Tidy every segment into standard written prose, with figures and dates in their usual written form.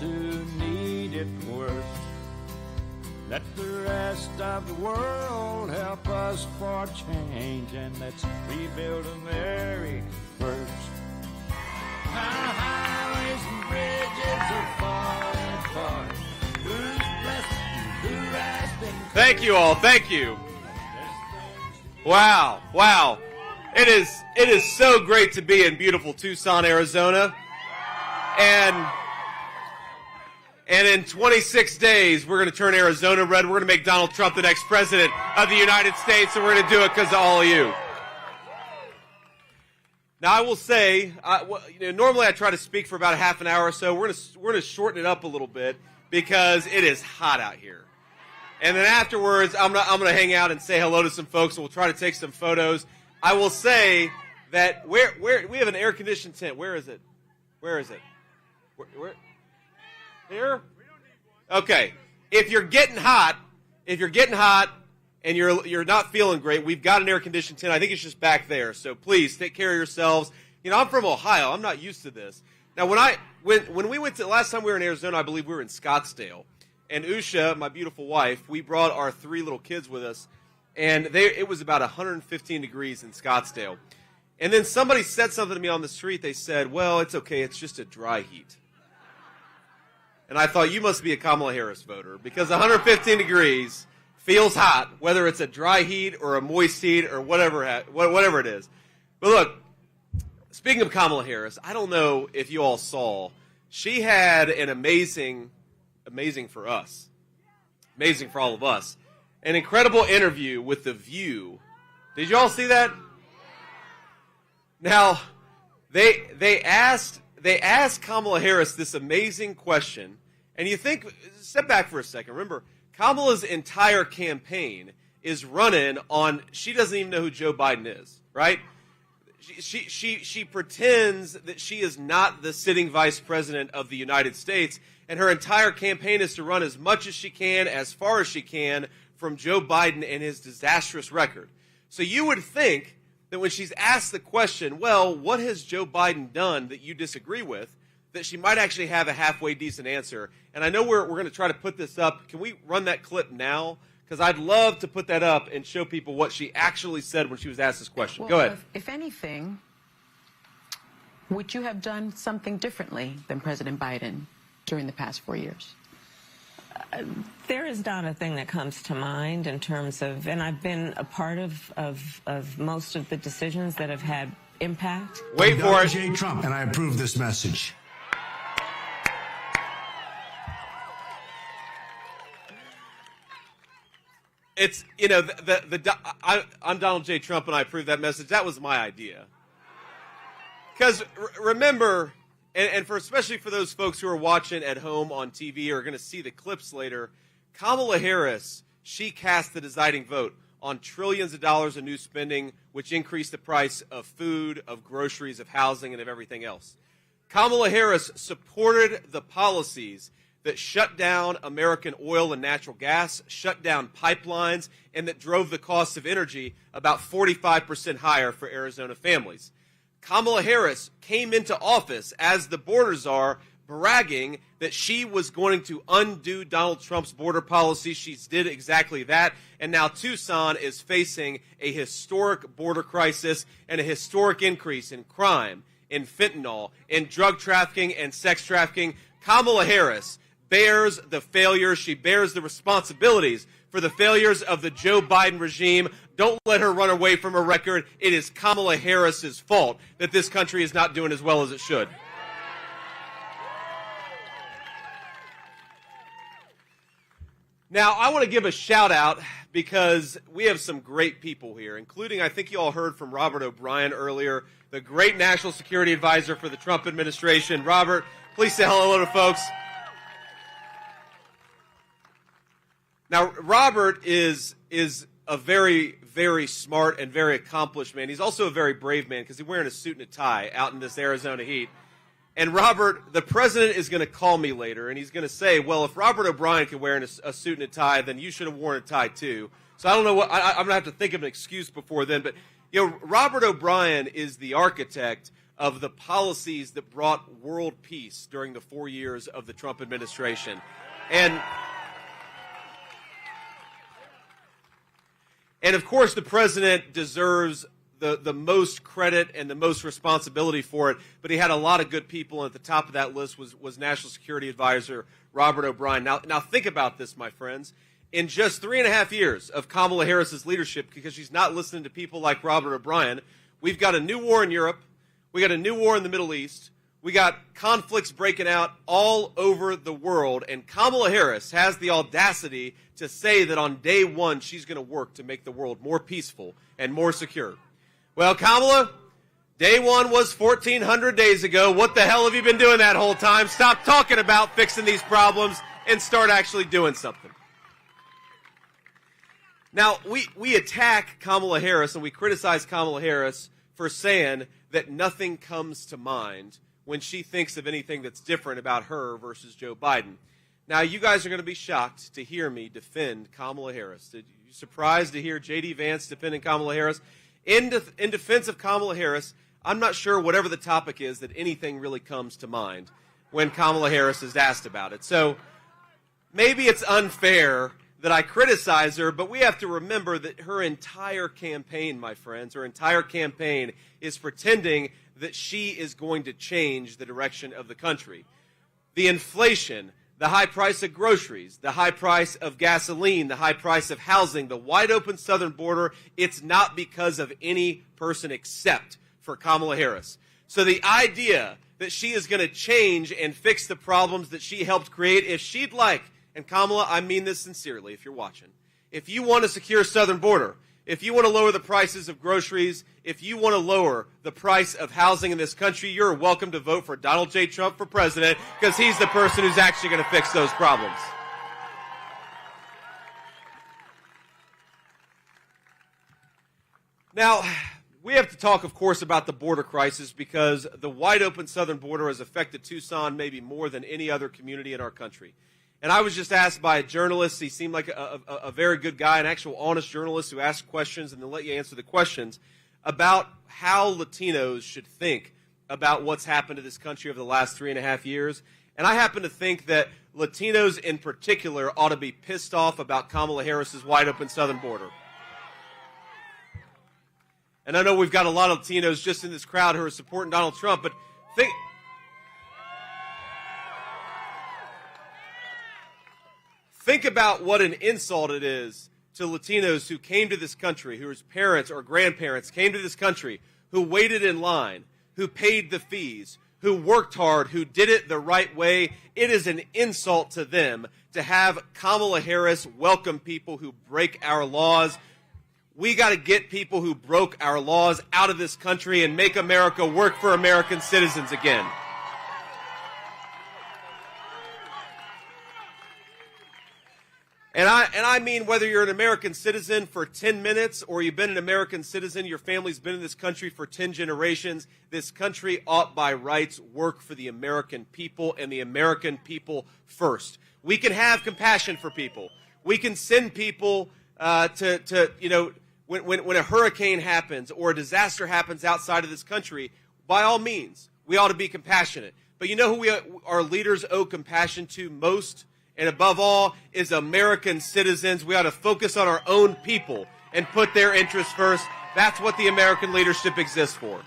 who need it worst. Let the rest of the world help us for change, and let's rebuild America first. Our highways and bridges are falling apart. Who's blessed and who has been... Thank you all. Thank you. Wow. Wow. It is so great to be in beautiful Tucson, Arizona. And in 26 days, we're going to turn Arizona red. We're going to make Donald Trump the next president of the United States, and we're going to do it because of all of you. Now, I will say, normally I try to speak for about a half an hour or so. We're going to shorten it up a little bit because it is hot out here. And then afterwards, I'm going to hang out and say hello to some folks, and we'll try to take some photos. I will say that where we have an air-conditioned tent. Where is it? Where is it? Where? Here? Okay. If you're getting hot and you're not feeling great, we've got an air-conditioned tent. I think it's just back there. So please take care of yourselves. You know, I'm from Ohio. I'm not used to this. Now, when we went to last time we were in Arizona, I believe we were in Scottsdale. And Usha, my beautiful wife, we brought our 3 little kids with us, and it was about 115 degrees in Scottsdale. And then somebody said something to me on the street. They said, well, it's okay. It's just a dry heat. And I thought, you must be a Kamala Harris voter, because 115 degrees feels hot, whether it's a dry heat or a moist heat or whatever it is. But look, speaking of Kamala Harris, I don't know if you all saw, she had an amazing for us, amazing for all of us, an incredible interview with The View. Did you all see that? Now, they asked Kamala Harris this amazing question, and you think, step back for a second. Remember, Kamala's entire campaign is running on, she doesn't even know who Joe Biden is, right? She pretends that she is not the sitting vice president of the United States, and her entire campaign is to run as much as she can, as far as she can, from Joe Biden and his disastrous record. So you would think that when she's asked the question, well, what has Joe Biden done that you disagree with, that she might actually have a halfway decent answer. And I know we're going to try to put this up. Can we run that clip now? Because I'd love to put that up and show people what she actually said when she was asked this question. Well, go ahead. If anything, would you have done something differently than President Biden during the past 4 years? There is not a thing that comes to mind in terms of, and I've been a part of most of the decisions that have had impact. Wait for it. J. Trump, and I approve this message. It's, I'm Donald J. Trump, and I approve that message. That was my idea. Because remember, and especially for those folks who are watching at home on TV or are going to see the clips later, Kamala Harris, she cast the deciding vote on trillions of dollars of new spending, which increased the price of food, of groceries, of housing, and of everything else. Kamala Harris supported the policies that shut down American oil and natural gas, shut down pipelines, and that drove the cost of energy about 45% higher for Arizona families. Kamala Harris came into office as the border czar, bragging that she was going to undo Donald Trump's border policy. She did exactly that, and now Tucson is facing a historic border crisis and a historic increase in crime, in fentanyl, in drug trafficking and sex trafficking. Kamala Harris bears the failures. She bears the responsibilities for the failures of the Joe Biden regime. Don't let her run away from her record. It is Kamala Harris's fault that this country is not doing as well as it should. Now, I want to give a shout out because we have some great people here, including, I think you all heard from Robert O'Brien earlier, the great national security advisor for the Trump administration. Robert, please say hello to folks. Now, Robert is a very, very smart and very accomplished man. He's also a very brave man because he's wearing a suit and a tie out in this Arizona heat. And Robert, the president is going to call me later, and he's going to say, well, if Robert O'Brien can wear a suit and a tie, then you should have worn a tie too. So I don't know I'm going to have to think of an excuse before then. But, Robert O'Brien is the architect of the policies that brought world peace during the 4 years of the Trump administration. And of course, the president deserves the most credit and the most responsibility for it, but he had a lot of good people, and at the top of that list was National Security Advisor Robert O'Brien. Now think about this, my friends. In just 3.5 years of Kamala Harris's leadership, because she's not listening to people like Robert O'Brien, we've got a new war in Europe, we got a new war in the Middle East, we got conflicts breaking out all over the world, and Kamala Harris has the audacity to say that on day one she's going to work to make the world more peaceful and more secure. Well, Kamala, day one was 1,400 days ago. What the hell have you been doing that whole time? Stop talking about fixing these problems and start actually doing something. Now, we attack Kamala Harris and we criticize Kamala Harris for saying that nothing comes to mind when she thinks of anything that's different about her versus Joe Biden. Now, you guys are going to be shocked to hear me defend Kamala Harris. Are you surprised to hear J.D. Vance defending Kamala Harris? In defense of Kamala Harris, I'm not sure, whatever the topic is, that anything really comes to mind when Kamala Harris is asked about it. So maybe it's unfair that I criticize her, but we have to remember that her entire campaign, my friends, her entire campaign is pretending that she is going to change the direction of the country. The inflation, the high price of groceries, the high price of gasoline, the high price of housing, the wide open southern border, it's not because of any person except for Kamala Harris. So the idea that she is going to change and fix the problems that she helped create, if she'd like, and Kamala, I mean this sincerely if you're watching, if you want a secure southern border, if you want to lower the prices of groceries, if you want to lower the price of housing in this country, you're welcome to vote for Donald J. Trump for president, because he's the person who's actually going to fix those problems. Now, we have to talk, of course, about the border crisis, because the wide open southern border has affected Tucson maybe more than any other community in our country. And I was just asked by a journalist, he seemed like a very good guy, an actual honest journalist who asks questions and then let you answer the questions, about how Latinos should think about what's happened to this country over the last 3.5 years. And I happen to think that Latinos in particular ought to be pissed off about Kamala Harris's wide open southern border. And I know we've got a lot of Latinos just in this crowd who are supporting Donald Trump, but think about what an insult it is to Latinos who came to this country, whose parents or grandparents came to this country, who waited in line, who paid the fees, who worked hard, who did it the right way. It is an insult to them to have Kamala Harris welcome people who break our laws. We got to get people who broke our laws out of this country and make America work for American citizens again. And I mean, whether you're an American citizen for 10 minutes or you've been an American citizen, your family's been in this country for 10 generations, this country ought by rights work for the American people and the American people first. We can have compassion for people. We can send people when a hurricane happens or a disaster happens outside of this country, by all means, we ought to be compassionate. But you know who our leaders owe compassion to most? And above all, is American citizens. We ought to focus on our own people and put their interests first. That's what the American leadership exists for.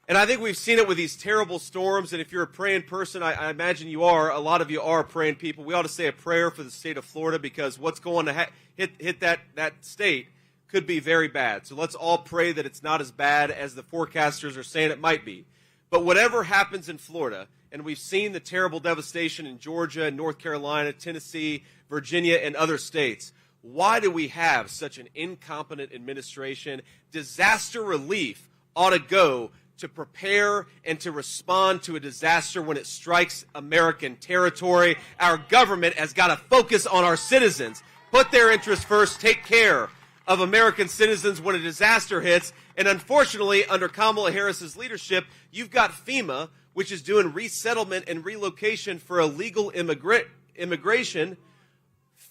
And I think we've seen it with these terrible storms. And if you're a praying person, I imagine you are. A lot of you are praying people. We ought to say a prayer for the state of Florida, because what's going to hit that state could be very bad. So let's all pray that it's not as bad as the forecasters are saying it might be. But whatever happens in Florida, and we've seen the terrible devastation in Georgia, North Carolina, Tennessee, Virginia, and other states. Why do we have such an incompetent administration? Disaster relief ought to go to prepare and to respond to a disaster when it strikes American territory. Our government has got to focus on our citizens, put their interests first, take care of American citizens when a disaster hits. And unfortunately, under Kamala Harris's leadership, you've got FEMA, which is doing resettlement and relocation for illegal immigration.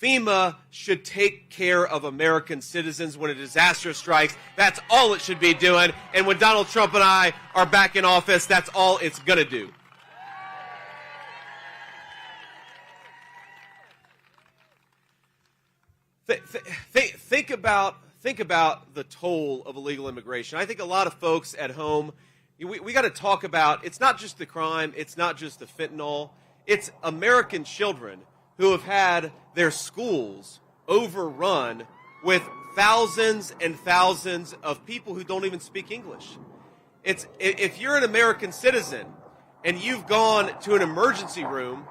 FEMA should take care of American citizens when a disaster strikes. That's all it should be doing. And when Donald Trump and I are back in office, that's all it's going to do. Think about the toll of illegal immigration. I think a lot of folks at home, we got to talk about, it's not just the crime, it's not just the fentanyl, it's American children who have had their schools overrun with thousands and thousands of people who don't even speak English. If you're an American citizen and you've gone to an emergency room,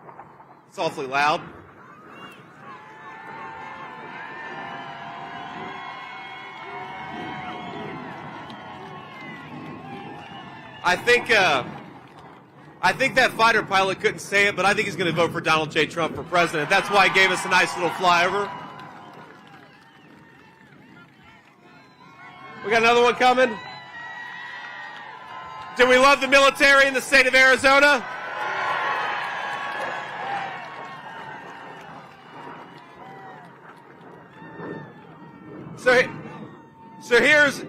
it's awfully loud. I think that fighter pilot couldn't say it, but I think he's going to vote for Donald J. Trump for president. That's why he gave us a nice little flyover. We got another one coming. Do we love the military in the state of Arizona? So here's,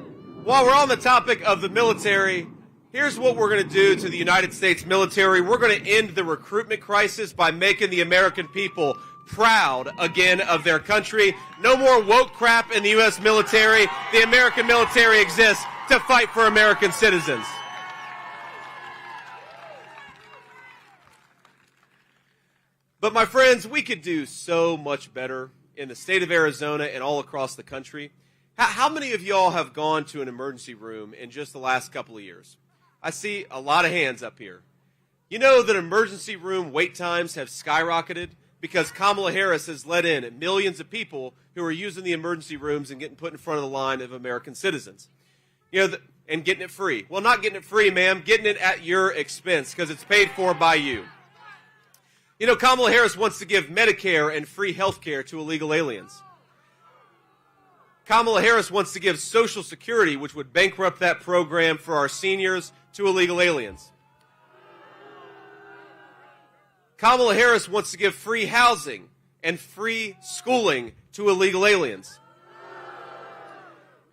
while we're on the topic of the military, here's what we're going to do to the United States military. We're going to end the recruitment crisis by making the American people proud again of their country. No more woke crap in the U.S. military. The American military exists to fight for American citizens. But my friends, we could do so much better in the state of Arizona and all across the country. How many of y'all have gone to an emergency room in just the last couple of years? I see a lot of hands up here. You know that emergency room wait times have skyrocketed because Kamala Harris has let in millions of people who are using the emergency rooms and getting put in front of the line of American citizens. You know, and getting it free. Well, not getting it free, ma'am, getting it at your expense because it's paid for by you. You know, Kamala Harris wants to give Medicare and free health care to illegal aliens. Kamala Harris wants to give Social Security, which would bankrupt that program for our seniors, to illegal aliens. Kamala Harris wants to give free housing and free schooling to illegal aliens.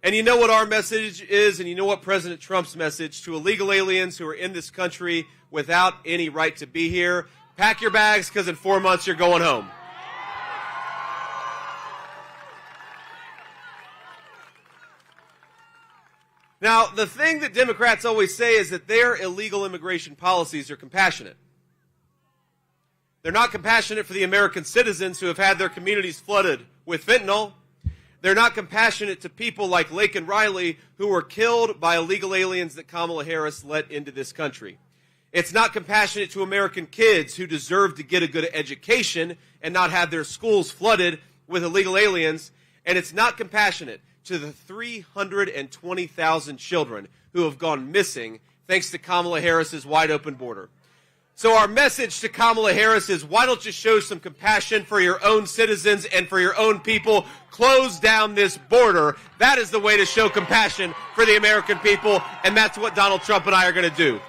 And you know what our message is, and you know what President Trump's message to illegal aliens who are in this country without any right to be here? Pack your bags, because in 4 months you're going home. Now, the thing that Democrats always say is that their illegal immigration policies are compassionate. They're not compassionate for the American citizens who have had their communities flooded with fentanyl. They're not compassionate to people like Lake and Riley who were killed by illegal aliens that Kamala Harris let into this country. It's not compassionate to American kids who deserve to get a good education and not have their schools flooded with illegal aliens. And it's not compassionate to the 320,000 children who have gone missing thanks to Kamala Harris's wide open border. So our message to Kamala Harris is, why don't you show some compassion for your own citizens and for your own people? Close down this border. That is the way to show compassion for the American people, and that's what Donald Trump and I are going to do.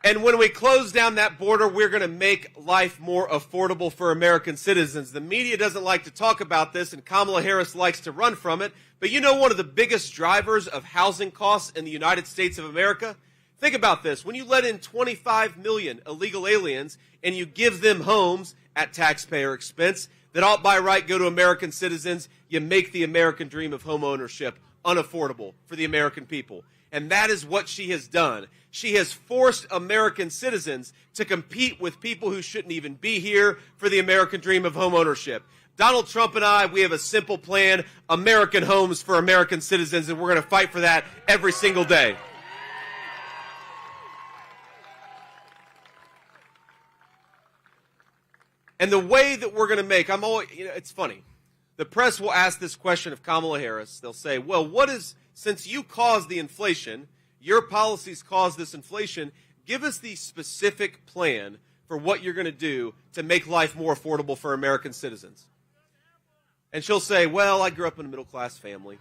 And when we close down that border, we're going to make life more affordable for American citizens. The media doesn't like to talk about this, and Kamala Harris likes to run from it. But you know one of the biggest drivers of housing costs in the United States of America? Think about this. When you let in 25 million illegal aliens and you give them homes at taxpayer expense that ought by right go to American citizens, you make the American dream of home ownership unaffordable for the American people. And that is what she has done. She has forced American citizens to compete with people who shouldn't even be here for the American dream of home ownership. Donald Trump and I, we have a simple plan: American homes for American citizens, and we're going to fight for that every single day. And the way that we're going to make, it's funny. The press will ask this question of Kamala Harris. They'll say, well, since you caused the inflation, your policies caused this inflation, give us the specific plan for what you're going to do to make life more affordable for American citizens. And she'll say, well, I grew up in a middle-class family.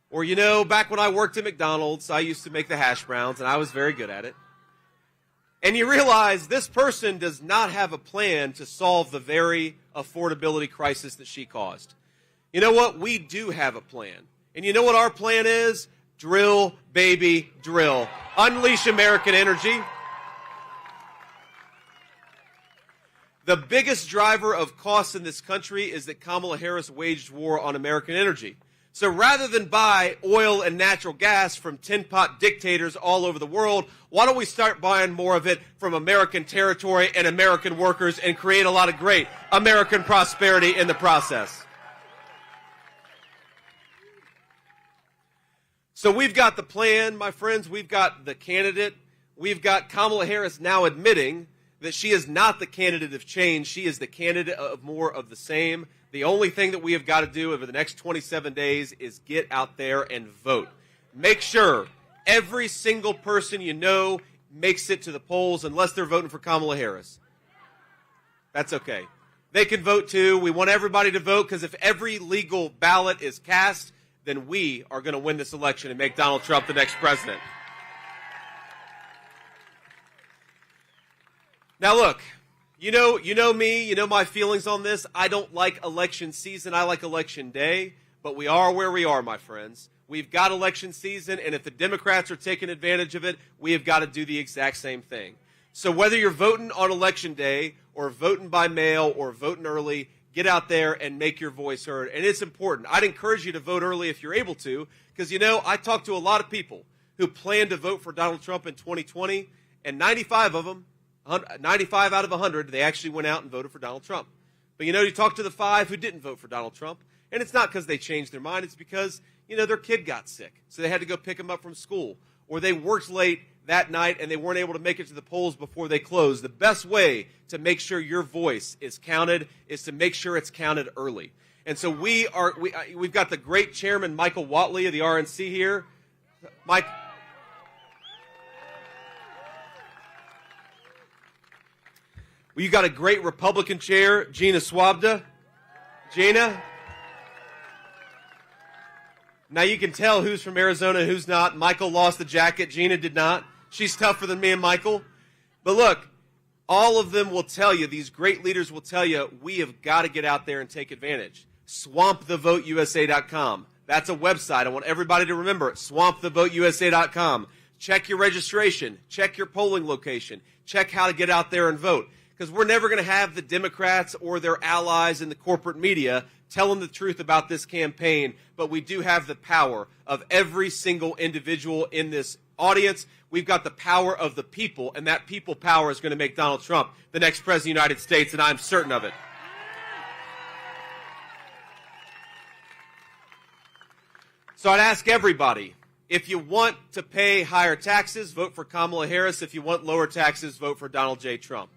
Or, back when I worked at McDonald's, I used to make the hash browns, and I was very good at it. And you realize this person does not have a plan to solve the very affordability crisis that she caused. You know what? We do have a plan. And you know what our plan is? Drill, baby, drill. Unleash American energy. The biggest driver of costs in this country is that Kamala Harris waged war on American energy. So rather than buy oil and natural gas from tin-pot dictators all over the world, why don't we start buying more of it from American territory and American workers and create a lot of great American prosperity in the process? So we've got the plan, my friends. We've got the candidate. We've got Kamala Harris now admitting that she is not the candidate of change. She is the candidate of more of the same. The only thing that we have got to do over the next 27 days is get out there and vote. Make sure every single person you know makes it to the polls unless they're voting for Kamala Harris. That's okay. They can vote too. We want everybody to vote because if every legal ballot is cast, then we are going to win this election and make Donald Trump the next president. Now look, you know me, you know my feelings on this. I don't like election season. I like election day, but we are where we are, my friends. We've got election season, and if the Democrats are taking advantage of it, we have got to do the exact same thing. So whether you're voting on election day or voting by mail or voting early, get out there and make your voice heard. And it's important. I'd encourage you to vote early if you're able to, because, I talked to a lot of people who plan to vote for Donald Trump in 2020, and 95 of them, 95 out of 100, they actually went out and voted for Donald Trump. But you talk to the 5 who didn't vote for Donald Trump, and it's not because they changed their mind. It's because, their kid got sick, so they had to go pick him up from school, or they worked late that night and they weren't able to make it to the polls before they closed. The best way to make sure your voice is counted is to make sure it's counted early. And so we've got the great chairman, Michael Whatley of the RNC here. Mike. Well, you got a great Republican chair, Gina Swabda. Gina. Now you can tell who's from Arizona and who's not. Michael lost the jacket. Gina did not. She's tougher than me and Michael. But look, all of them will tell you, these great leaders will tell you, we have got to get out there and take advantage. SwampTheVoteUSA.com. That's a website. I want everybody to remember it. SwampTheVoteUSA.com. Check your registration. Check your polling location. Check how to get out there and vote. Because we're never going to have the Democrats or their allies in the corporate media telling the truth about this campaign, but we do have the power of every single individual in this audience. We've got the power of the people, and that people power is going to make Donald Trump the next president of the United States, and I'm certain of it. So I'd ask everybody, if you want to pay higher taxes, vote for Kamala Harris. If you want lower taxes, vote for Donald J. Trump.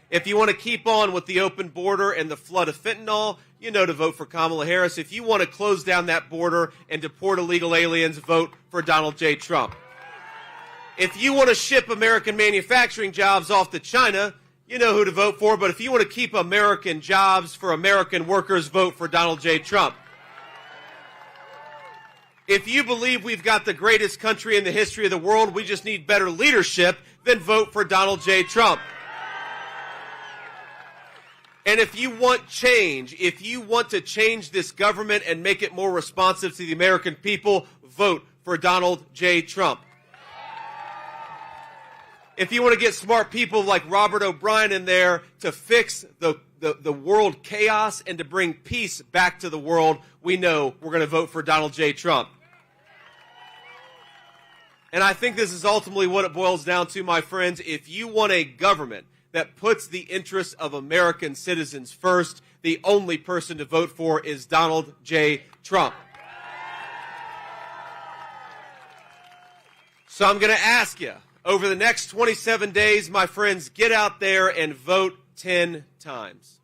If you want to keep on with the open border and the flood of fentanyl, to vote for Kamala Harris. If you want to close down that border and deport illegal aliens, vote for Donald J. Trump. If you want to ship American manufacturing jobs off to China, you know who to vote for. But if you want to keep American jobs for American workers, vote for Donald J. Trump. If you believe we've got the greatest country in the history of the world, we just need better leadership, then vote for Donald J. Trump. And if you want change, if you want to change this government and make it more responsive to the American people, vote for Donald J. Trump. If you want to get smart people like Robert O'Brien in there to fix the world chaos and to bring peace back to the world, we know we're going to vote for Donald J. Trump. And I think this is ultimately what it boils down to, my friends. If you want a government that puts the interests of American citizens first, the only person to vote for is Donald J. Trump. So I'm going to ask you, over the next 27 days, my friends, get out there and vote 10 times.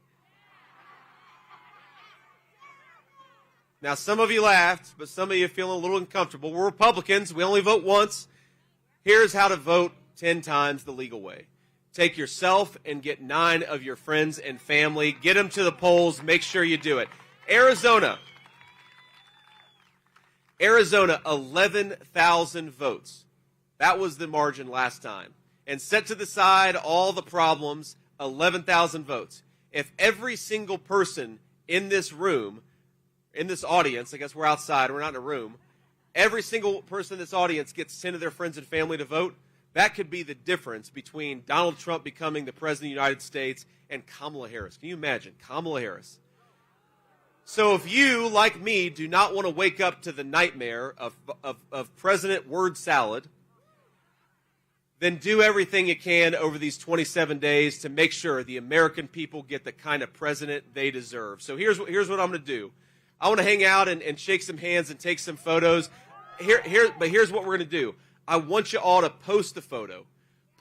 Now, some of you laughed, but some of you are feeling a little uncomfortable. We're Republicans. We only vote once. Here's how to vote 10 times the legal way. Take yourself and get 9 of your friends and family. Get them to the polls. Make sure you do it. Arizona, 11,000 votes. That was the margin last time. and set to the side all the problems, 11,000 votes. If every single person in this room, in this audience, I guess we're outside, we're not in a room, every single person in this audience gets 10 of their friends and family to vote, that could be the difference between Donald Trump becoming the President of the United States and Kamala Harris. Can you imagine? Kamala Harris. So if you, like me, do not want to wake up to the nightmare of President Word Salad, then do everything you can over these 27 days to make sure the American people get the kind of president they deserve. So here's what I'm going to do. I want to hang out and shake some hands and take some photos. But here's what we're going to do. I want you all to post the photo.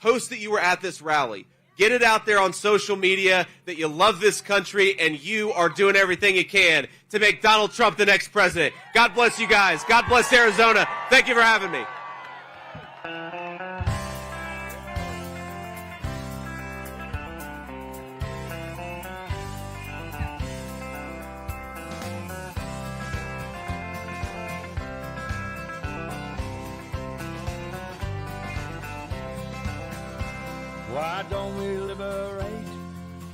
Post that you were at this rally. Get it out there on social media that you love this country and you are doing everything you can to make Donald Trump the next president. God bless you guys. God bless Arizona. Thank you for having me. Why don't we liberate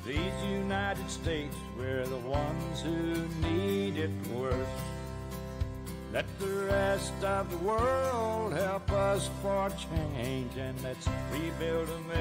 these United States? We're the ones who need it worst. Let the rest of the world help us for change, and let's rebuild America.